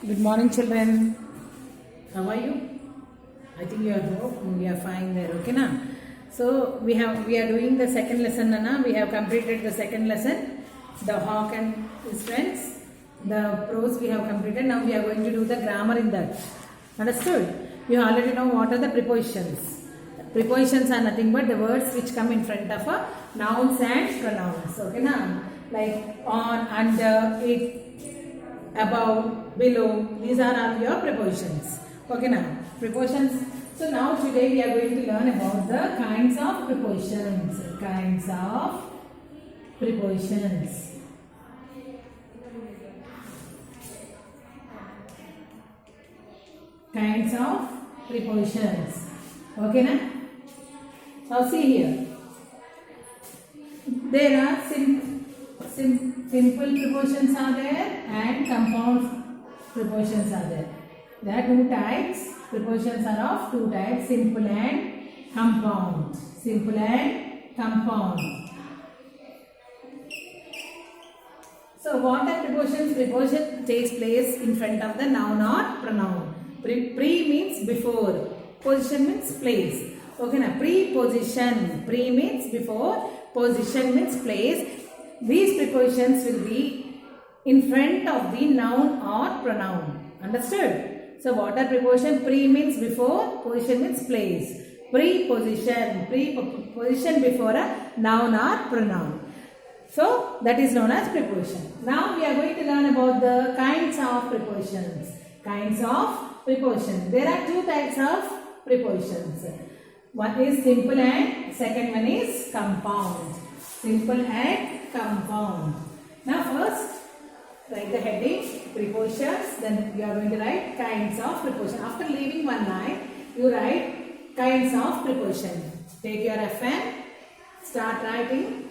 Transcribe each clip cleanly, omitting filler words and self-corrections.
Good morning, children. How are you? I think you are fine there. Okay, na? So we are doing the second lesson, Nana. We have completed the second lesson, the hawk and his friends. The prose we have completed. Now we are going to do the grammar in that. Understood? You already know what are the prepositions. Prepositions are nothing but the words which come in front of a nouns and pronouns. Okay, na? Like on, under, it, above, below. These are all your prepositions. Okay, now prepositions. So now today we are going to learn about the kinds of prepositions. Kinds of prepositions. Kinds of prepositions. Okay, now. Now see here. There are simple prepositions are there and compound prepositions are there. There are two types. Prepositions are of two types, simple and compound. Simple and compound. So what are prepositions? Preposition takes place in front of the noun or pronoun. Pre means before. Position means place. Okay, now preposition. Pre means before. Position means place. These prepositions will be in front of the noun or pronoun. Understood? So what are preposition? Pre means before, position means place. Preposition. Preposition before a noun or pronoun. So that is known as preposition. Now we are going to learn about the kinds of prepositions. Kinds of prepositions. There are two types of prepositions. One is simple and second one is compound. Simple and compound. Now first write the heading prepositions, then you are going to write kinds of preposition. After leaving one line, you write kinds of preposition. Take your FN, start writing.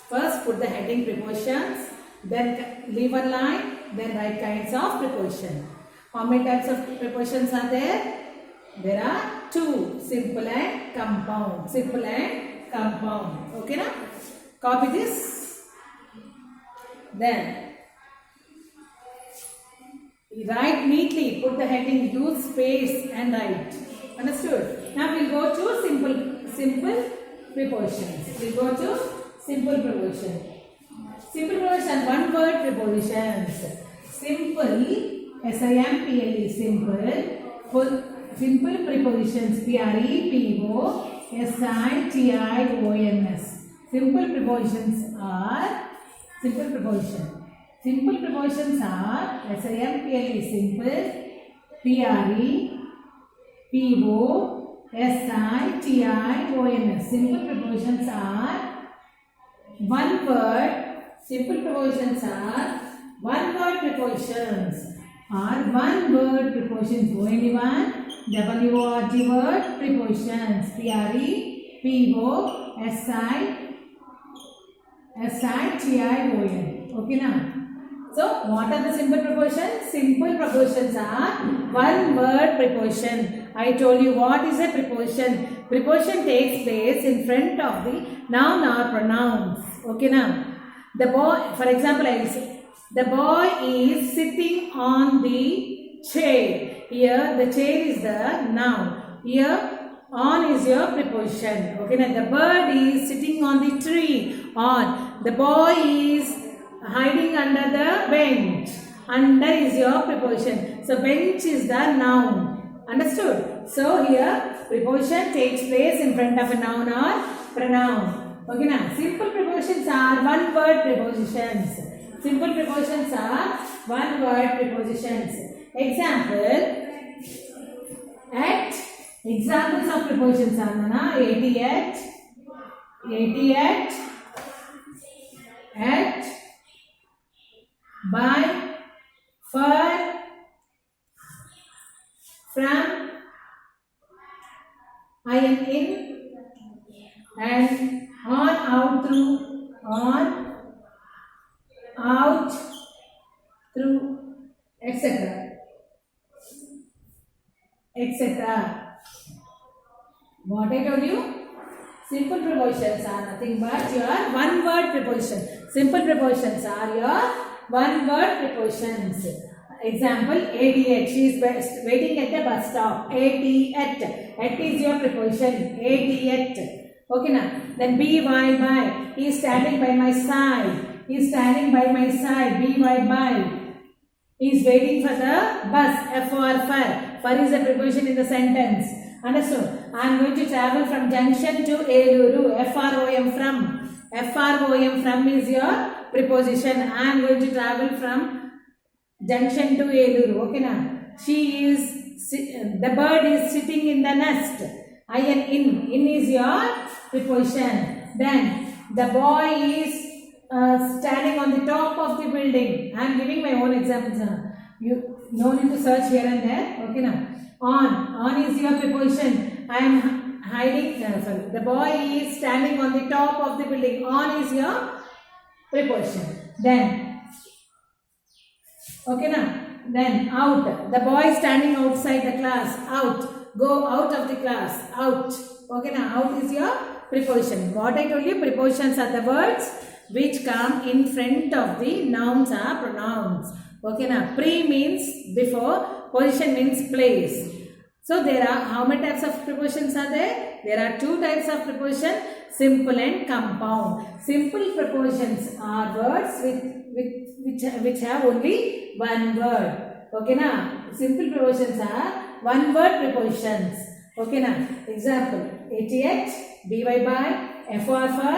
First put the heading prepositions, then leave one line, then write kinds of preposition. How many types of prepositions are there? There are two, simple and compound. Simple and compound. Okay, na? Copy this. Then write neatly. Put the heading, use space and write. Understood? Now we'll go to simple prepositions. We'll go to simple preposition. Simple preposition, one word prepositions. Simple, S-I-M-P-L-E, simple. Simple prepositions, P-R-E-P-O-S-I-T-I-O-N-S. Simple prepositions are simple preposition. Simple prepositions are S-I-M-P-L-E, simple, P-R-E-P-O-S-I-T-I-O-N-S. Simple prepositions are one word. Simple prepositions are one word prepositions. Or one word prepositions. Only one. W-O-R-D word prepositions. P-R-E-P-O-S-I-T-I-O-N. Okay, now. So, what are the simple prepositions? Simple prepositions are one word preposition. I told you what is a preposition. Preposition takes place in front of the noun or pronouns. Okay, now. The boy, for example, I will say, the boy is sitting on the chair. Here, the chair is the noun. Here, on is your preposition. Okay, now the bird is sitting on the tree. On. The boy is hiding under the bench. Under is your preposition. So, bench is the noun. Understood? So, here, preposition takes place in front of a noun or pronoun. Okay, now, simple prepositions are one word prepositions. Simple prepositions are one word prepositions. Example, at. Examples of prepositions are Nana, at, by, for, from, I am in, and on, out, through, on, out, through, etc. etc. What I told you? Simple prepositions are nothing but your one word preposition. Simple prepositions are your one word prepositions. Example, AT. She is waiting at the bus stop. AT. At is your preposition. AT. Okay now. Then by. He is standing by my side. He is standing by my side. By. He is waiting for the bus. For. For is a preposition in the sentence. Understood? I am going to travel from junction to Eluru. FROM from. FROM from is your preposition. I am going to travel from junction to Eluru. Okay now. The bird is sitting in the nest. In. In is your preposition. Then the boy is standing on the top of the building. I am giving my own examples now. You no need to search here and there. Okay now. On is your preposition. I am hiding. The boy is standing on the top of the building. On is your preposition. Then, okay now. Then out. The boy is standing outside the class. Out. Go out of the class. Out. Okay now. Out is your preposition. What I told you, prepositions are the words which come in front of the nouns or pronouns. Okay now. Pre means before. Position means place. So there are how many types of prepositions are there? There are two types of preposition, simple and compound. Simple prepositions are words which have only one word. Okay now. Simple prepositions are one word prepositions. Okay now. Example, ATH, by, FR for,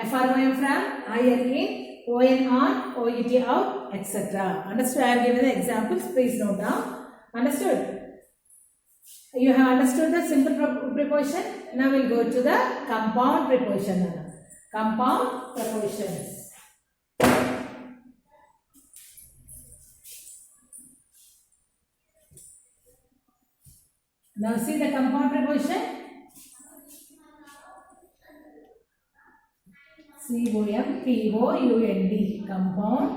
FROM from, in, ON on, OUT out, etc. Understood? I have given the examples. Please note down. Understood? You have understood the simple preposition. Now we will go to the compound preposition. Compound prepositions. Now see the compound preposition. COMPOUND. Compound.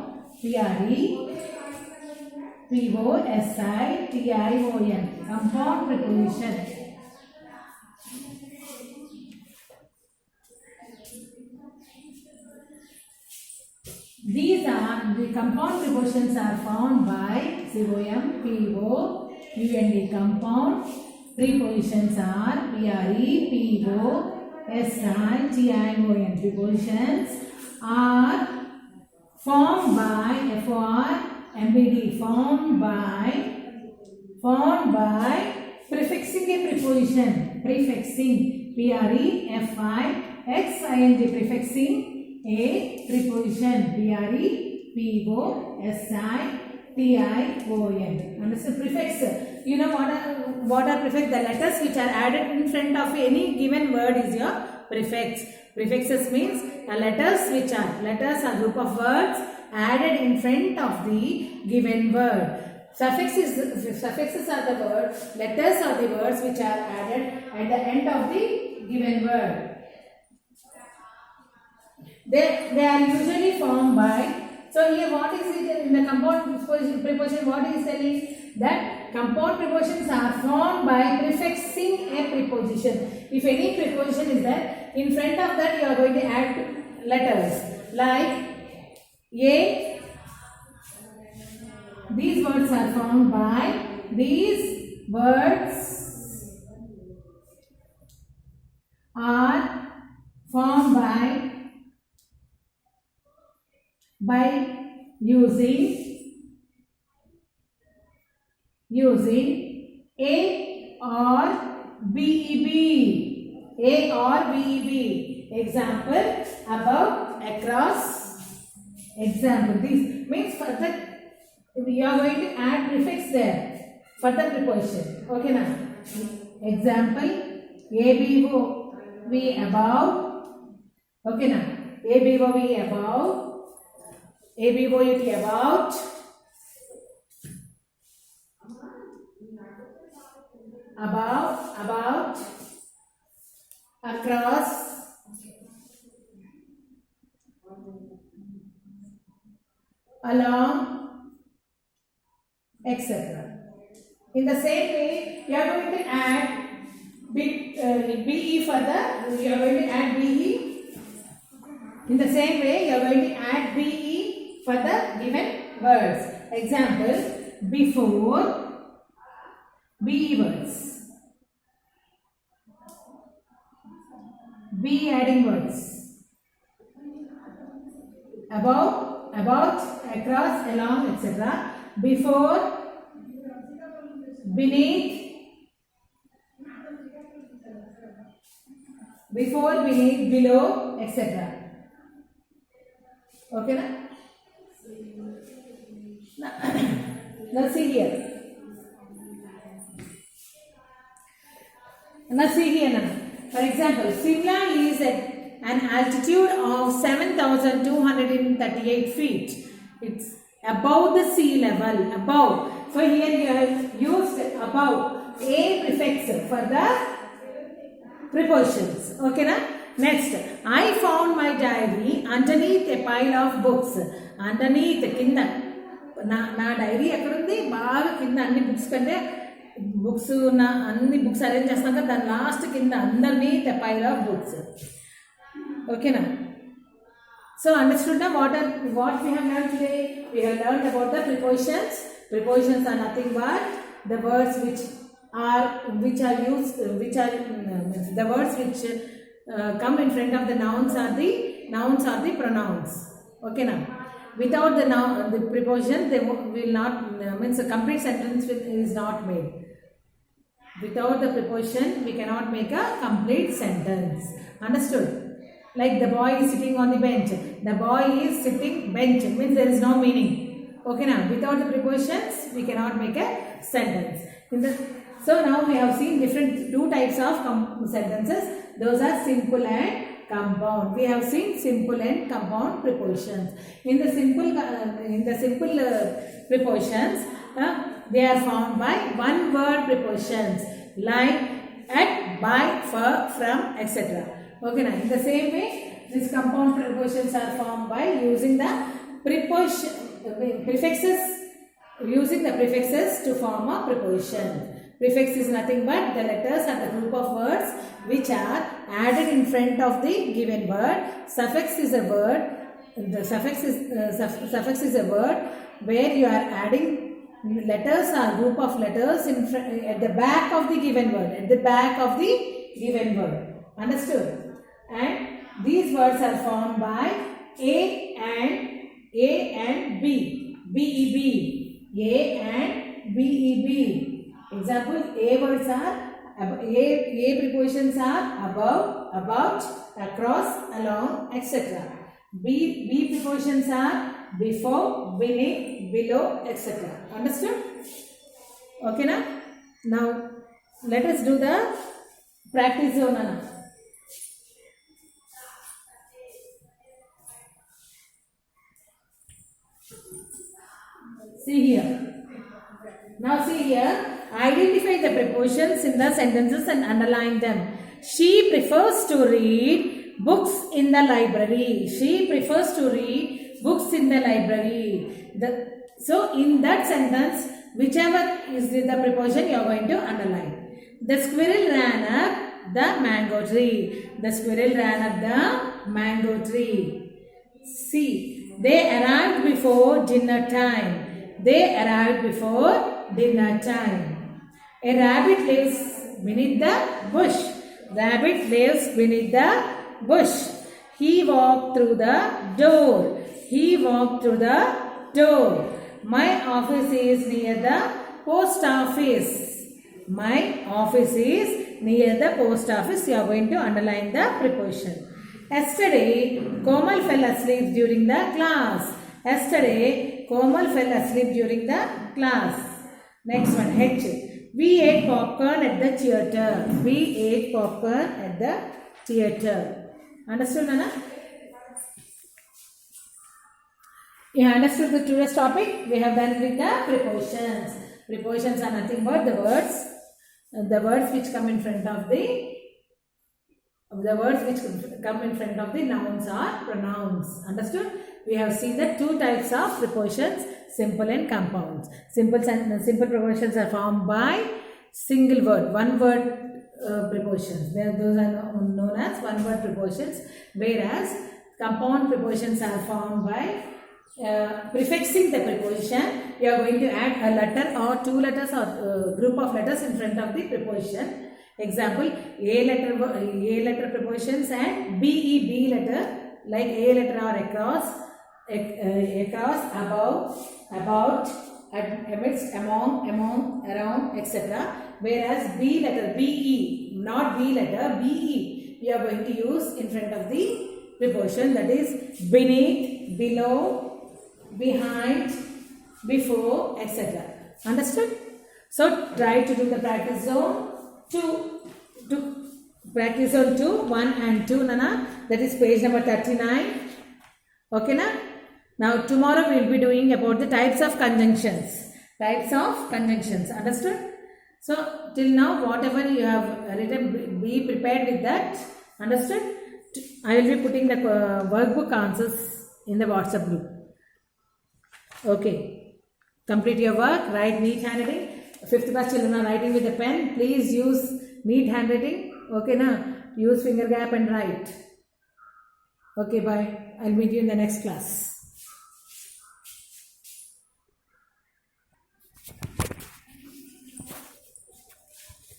PREPOSITION. Compound preposition. These are the compound prepositions are found by COMPOUND. Compound prepositions are PREPOSITION. Prepositions are formed by MBD, formed by prefixing a preposition. Prefixing, PREFIXING, prefixing a preposition. PREPOSITION. Understand? Prefix. You know what are prefix? The letters which are added in front of any given word is your prefix. Prefixes means the letters which are group of words added in front of the given word. Suffixes are the words, letters are the words which are added at the end of the given word. They are usually formed by. So here what is it in the compound preposition? What is telling? That compound prepositions are formed by prefixing a preposition. If any preposition is there, in front of that you are going to add letters like A. These words are formed by using A or BEB. A or BEB. Example, above, across. Example, this means for that we are going to add prefix there for the preposition. Okay now. Example, ABO, we above. Okay now. ABO, we above. ABO, it about. About, across, along, etc. In the same way, you are going to add BE for the, you are going to add BE. In the same way, you are going to add BE for the given words. Example, before be words, be adding words, above, about, across, along, etc. Before, beneath, before, beneath, below, etc. Okay, na? Now see here. Now see here now. For example, Simla is at an altitude of 7,238 feet. It's above the sea level. Above. So here you have used above, a prefix for the prepositions. Okay na? Next, I found my diary underneath a pile of books. Underneath, kinda. నా dairy ఎక్కడుంది? బాగా కింద అన్ని books కంటే books అన్ని books arrange చేస్తాం కదా, దాని లాస్ట్ కింద underneath a pile of books. ఓకేనా? So understood what we have learned today? We have learned about the prepositions. Prepositions are nothing but the words which are used, the words which come in front of the nouns are the pronouns. Okay na? Without the preposition, they will not, means a complete sentence is not made. Without the preposition, we cannot make a complete sentence. Understood? Like the boy is sitting on the bench. The boy is sitting bench, means there is no meaning. Okay now, without the prepositions, we cannot make a sentence. So now we have seen two types of sentences. Those are simple and compound. We have seen simple and compound prepositions. In the simple prepositions, they are formed by one word prepositions like at, by, for, from, etc. Okay now, in the same way, these compound prepositions are formed by using the prefixes, to form a preposition. Prefix is nothing but the letters and the group of words which are added in front of the given word. Suffix is a word. The suffix is a word where you are adding letters or group of letters at the back of the given word. At the back of the given word. Understood? And these words are formed by A and B. B-E-B. A and B-E-B. Example, A words are, A prepositions are above, about, across, along, etc. B prepositions are before, beneath, below, etc. Understood? Okay na? Now, let us do the practice zone now. See here. Now see here, identify the prepositions in the sentences and underline them. She prefers to read books in the library. She prefers to read books in the library. So in that sentence, whichever is the preposition, you are going to underline. The squirrel ran up the mango tree. The squirrel ran up the mango tree. See, they arrived before dinner time. They arrived before dinner time. A rabbit lives beneath the bush. Rabbit lives beneath the bush. He walked through the door. He walked through the door. My office is near the post office. My office is near the post office. You are going to underline the preposition. Yesterday, Komal fell asleep during the class. Yesterday, Komal fell asleep during the class. Next one, H. We ate popcorn at the theater. We ate popcorn at the theater. Understood, Nana? You understood the today's topic? We have done with the prepositions. Prepositions are nothing but the words which come in front of the nouns or pronouns. Understood? We have seen the two types of prepositions, simple and compounds. Simple prepositions are formed by single word, one word prepositions. Those are known as one word prepositions, whereas compound prepositions are formed by prefixing the preposition you are going to add a letter or two letters or group of letters in front of the preposition. Example, A letter prepositions and B letter, like A letter or across, above, about, amidst, among, around, etc. Whereas B letter, BE, not B letter, BE, we are going to use in front of the preposition, that is beneath, below, behind, before, etc. Understood? So try to do the practice zone 2. Practice zone 2, 1 and 2, Nana. That is page number 39. Okay, na? Now tomorrow we will be doing about the types of conjunctions. Types of conjunctions. Understood? So till now whatever you have written, be prepared with that. Understood? I will be putting the workbook answers in the WhatsApp group. Okay. Complete your work. Write neat handwriting. 5th class children are writing with a pen. Please use neat handwriting. Okay, na? Use finger gap and write. Okay, bye. I'll meet you in the next class.